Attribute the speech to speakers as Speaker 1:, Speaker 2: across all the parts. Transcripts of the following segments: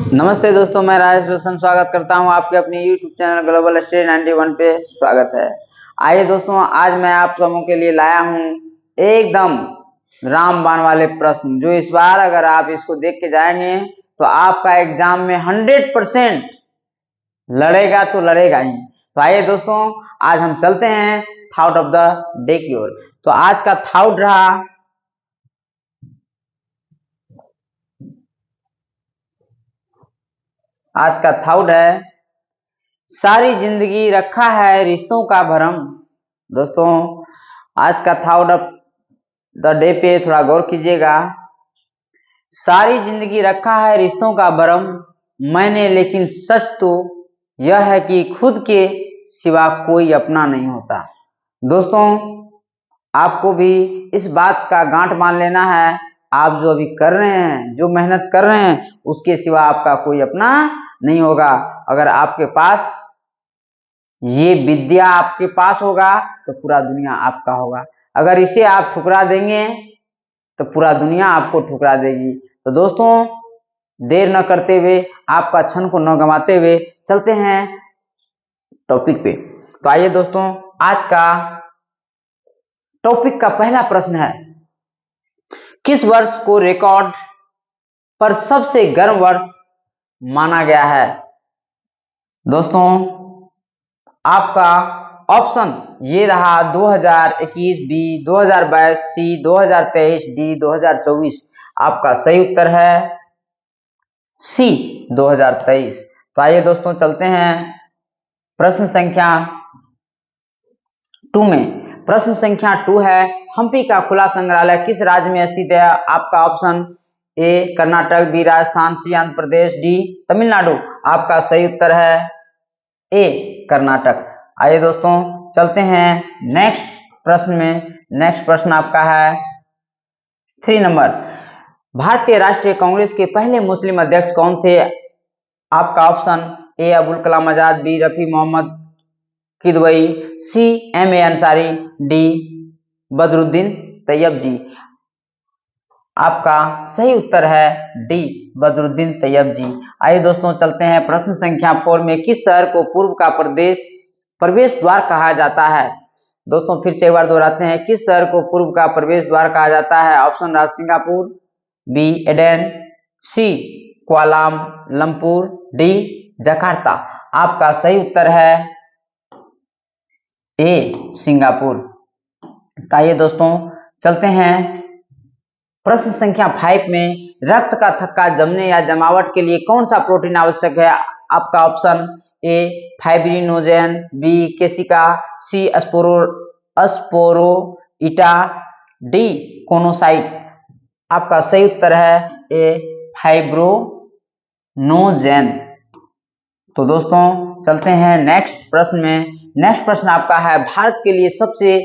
Speaker 1: नमस्ते दोस्तों, मैं राजेश रोशन स्वागत करता हूं आपके अपने YouTube चैनल ग्लोबल स्टडी 91 पे। स्वागत है। आइए दोस्तों, आज मैं आप सबों के लिए लाया हूं एकदम रामबाण वाले प्रश्न, जो इस बार अगर आप इसको देख के जाएंगे तो आपका एग्जाम में 100% लड़ेगा तो लड़ेगा ही। तो आइए दोस्तों, आज हम चलते हैं थॉट ऑफ द डे की ओर। तो आज का थॉट रहा, आज का थॉट है, सारी जिंदगी रखा है रिश्तों का भरम। दोस्तों, आज का थॉट ऑफ द डे पे थोड़ा गौर कीजिएगा। सारी जिंदगी रखा है रिश्तों का भरम मैंने, लेकिन सच तो यह है कि खुद के सिवा कोई अपना नहीं होता। दोस्तों, आपको भी इस बात का गांठ मान लेना है, आप जो अभी कर रहे हैं, जो मेहनत कर रहे हैं, उसके सिवा आपका कोई अपना नहीं होगा। अगर आपके पास ये विद्या आपके पास होगा तो पूरा दुनिया आपका होगा। अगर इसे आप ठुकरा देंगे तो पूरा दुनिया आपको ठुकरा देगी। तो दोस्तों, देर न करते हुए, आपका क्षण को न गंवाते हुए चलते हैं टॉपिक पे। तो आइए दोस्तों, आज का टॉपिक का पहला प्रश्न है, किस वर्ष को रिकॉर्ड पर सबसे गर्म वर्ष माना गया है? दोस्तों, आपका ऑप्शन ये रहा 2021 बी, 2022 सी, 2023 डी, 2024। आपका सही उत्तर है सी, 2023। तो आइए दोस्तों, चलते हैं प्रश्न संख्या 2 में। प्रश्न संख्या 2 है, हम्पी का खुला संग्रहालय किस राज्य में स्थित है? आपका option A Karnataka, B Rajasthan, C Andhra Pradesh, D Tamil Nadu. आपका सही उत्तर है ए कर्नाटक। आइए दोस्तों, चलते हैं नेक्स्ट प्रश्न में। नेक्स्ट प्रश्न आपका है 3 नंबर, भारतीय राष्ट्रीय कांग्रेस के पहले मुस्लिम अध्यक्ष कौन थे? आपका option A Abul Kalam Azad, B Rafi Mohammad Kidwai, C MA. Ansari, D Badruddin Tyab ji. आपका सही उत्तर है डी बदरुद्दीन तैयब जी। आइए दोस्तों, चलते हैं प्रश्न संख्या 4 में, किस शहर को पूर्व का प्रवेश द्वार कहा जाता है? दोस्तों, फिर से एक बार दोहराते हैं, किस शहर को पूर्व का प्रवेश द्वार कहा जाता है? ऑप्शन रहा सिंगापुर, बी एडेन, सी कुआलालंपुर, डी जकार्ता। आपका सही उत्तर है ए सिंगापुर। आइए दोस्तों, चलते हैं प्रश्न संख्या 5 में, रक्त का थक्का जमने या जमावट के लिए कौन सा प्रोटीन आवश्यक है? आपका ऑप्शन ए फाइब्रिनोजेन, बी केसिका, सी अस्पोरोइटा, डी कोनोसाइट। आपका सही उत्तर है ए फाइब्रोनोजेन। तो दोस्तों, चलते हैं नेक्स्ट प्रश्न में। नेक्स्ट प्रश्न आपका है, भारत के लिए सबसे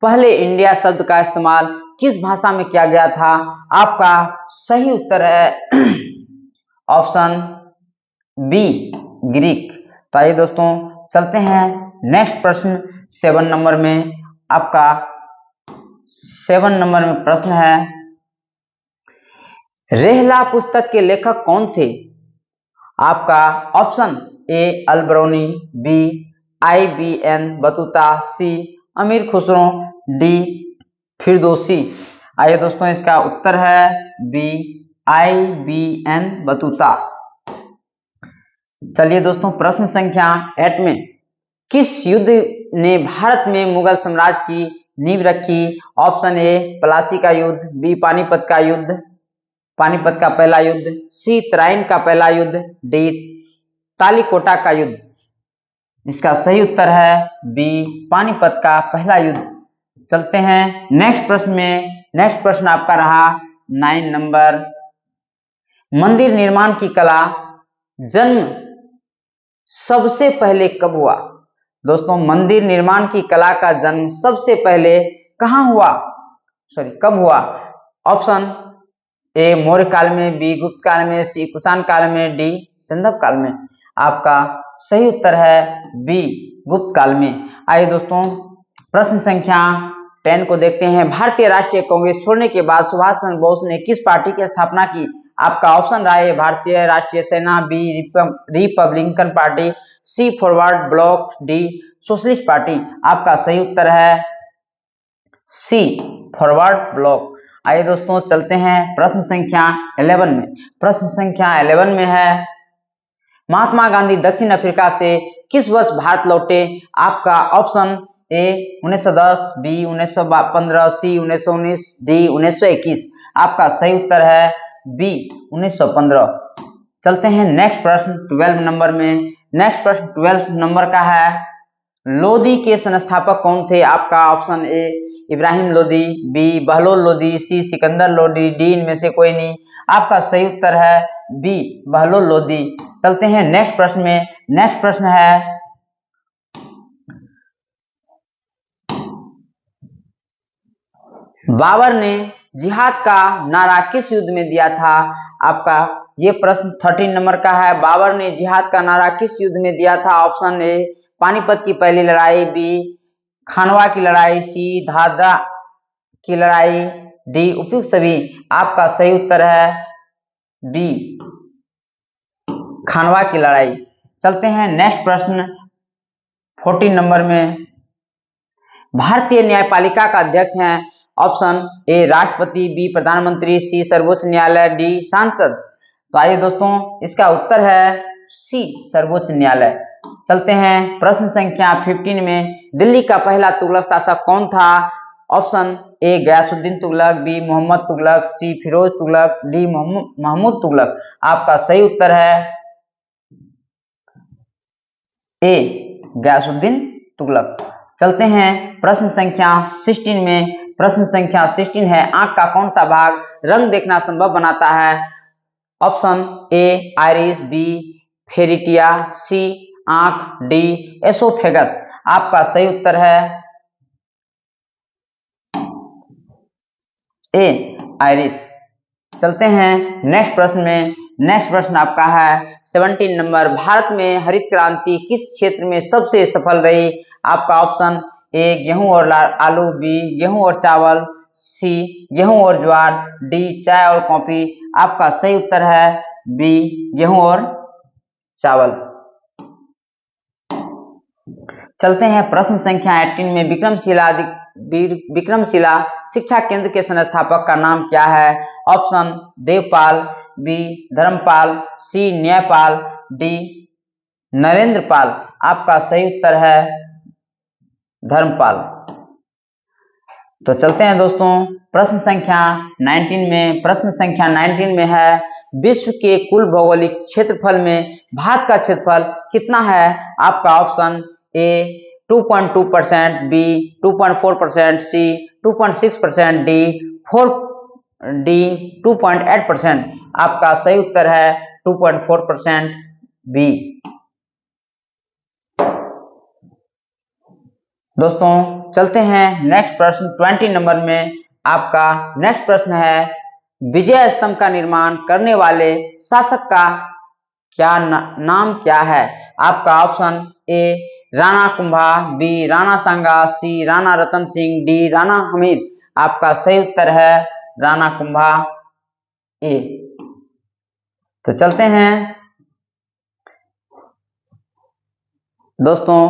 Speaker 1: पहले इंडिया शब्द का इस्तेमाल किस भाषा में किया गया था? आपका सही उत्तर है ऑप्शन बी ग्रीक। तो आइए दोस्तों, चलते हैं नेक्स्ट प्रश्न 7 नंबर में। आपका 7 नंबर में प्रश्न है, रेहला पुस्तक के लेखक कौन थे? आपका option A Alberuni, B IBN Battuta, C Amir Khusro, D Firdausi. आइए दोस्तों, इसका उत्तर है बी IBN बतूता। चलिए दोस्तों, प्रश्न संख्या 8 में, किस युद्ध ने भारत में मुगल साम्राज्य की नींव रखी? ऑप्शन ए प्लासी का युद्ध, बी पानीपत का युद्ध, पानीपत का पहला युद्ध, सी तराइन का पहला युद्ध, डी तालीकोटा का युद्ध। इसका सही उत्तर है बी पानीपत का पहला युद्ध। चलते हैं नेक्स्ट प्रश्न में। नेक्स्ट प्रश्न आपका रहा 9 नंबर, मंदिर निर्माण की कला जन्म सबसे पहले कब हुआ? दोस्तों, मंदिर निर्माण की कला का जन्म सबसे पहले कहां हुआ, कब हुआ? ऑप्शन ए मौर्य काल में, बी गुप्त काल में, सी कुषाण काल में, डी सिंधव काल में। आपका सही उत्तर है बी गुप्त काल में। आइए दोस्तों, प्रश्न संख्या 10 को देखते हैं, भारतीय राष्ट्रीय कांग्रेस छोड़ने के बाद सुभाष चंद्र बोस ने किस पार्टी की स्थापना की? आपका ऑप्शन रहा है Bharatiya Rashtriya Sena, B Republican party, C forward bloc, D socialist party. आपका सही उत्तर है सी फॉरवर्ड ब्लॉक। आइए दोस्तों चलते हैं प्रश्न संख्या 11 में। प्रश्न संख्या 11 में है महात्मा गांधी दक्षिण अफ्रीका से किस वर्ष भारत लौटे। आपका option A 1910, B 1915, C 1919, D 1921। आपका सही उत्तर है बी 1915। चलते हैं नेक्स्ट प्रश्न 12 नंबर में। नेक्स्ट प्रश्न 12 नंबर का है लोदी के संस्थापक कौन थे। आपका option A Ibrahim Lodi, B Bahlol Lodi, C Sikandar Lodi, D इनमें से कोई नहीं। आपका सही उत्तर है बी बहलोल लोदी। चलते हैं नेक्स्ट प्रश्न में। नेक्स्ट प्रश्न है बाबर ने जिहाद का नारा किस युद्ध में दिया था। आपका ये प्रश्न 13 नंबर का है। बाबर ने जिहाद का नारा किस युद्ध में दिया था। ऑप्शन ए पानीपत की पहली लड़ाई, बी खानवा की लड़ाई, सी धादरा की लड़ाई, डी उपयुक्त सभी। आपका सही उत्तर है बी खानवा की लड़ाई। चलते हैं नेक्स्ट प्रश्न 14 नंबर में। भारतीय न्यायपालिका का अध्यक्ष हैं। ऑप्शन ए राष्ट्रपति, बी प्रधानमंत्री, सी सर्वोच्च न्यायालय, डी सांसद। तो आइए दोस्तों इसका उत्तर है सी सर्वोच्च न्यायालय। चलते हैं प्रश्न संख्या 15 में। दिल्ली का पहला तुगलक शासक कौन था। Option A Ghiyasuddin Tughlaq, B Mohammad Tughlaq, C Firoz Tughlaq, D Mahmud Tughlaq. आपका सही उत्तर है ए गयासुद्दीन तुगलक। चलते हैं प्रश्न संख्या 16 में। प्रश्न संख्या 16 है आंख का कौन सा भाग रंग देखना संभव बनाता है। ऑप्शन ए आइरिस, बी फेरिटिया, सी आंख, डी एसोफेगस। आपका सही उत्तर है ए आइरिस। चलते हैं नेक्स्ट प्रश्न में। नेक्स्ट प्रश्न आपका है 17 नंबर। भारत में हरित क्रांति किस क्षेत्र में सबसे सफल रही। आपका ऑप्शन ए गेहूं और आलू, बी गेहूं और चावल, सी गेहूं और ज्वार, डी चाय और कॉफी। आपका सही उत्तर है बी गेहूं और चावल। चलते हैं प्रश्न संख्या 18 में। विक्रमशिला शिक्षा केंद्र के संस्थापक का नाम क्या है। ऑप्शन देवपाल, बी धर्मपाल, सी न्यायपाल, डी नरेंद्रपाल। आपका सही उत्तर है धर्मपाल। तो चलते हैं दोस्तों प्रश्न संख्या 19 में। प्रश्न संख्या 19 में है विश्व के कुल भौगोलिक क्षेत्रफल में भारत का क्षेत्रफल कितना है। आपका option A 2.2%, B 2.4%, C 2.6%, D 2.8%। आपका सही उत्तर है 2.4%, बी। दोस्तों चलते हैं नेक्स्ट प्रश्न 20 नंबर में। आपका नेक्स्ट प्रश्न है विजय स्तंभ का निर्माण करने वाले शासक का नाम क्या है। आपका option A Rana Kumbha, B Rana Sanga, C Rana Ratan Singh, D Rana Hamid. आपका सही उत्तर है राणा कुंभा ए। तो चलते हैं दोस्तों,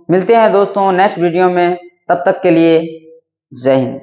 Speaker 1: मिलते हैं दोस्तों नेक्स्ट वीडियो में। तब तक के लिए जय हिंद।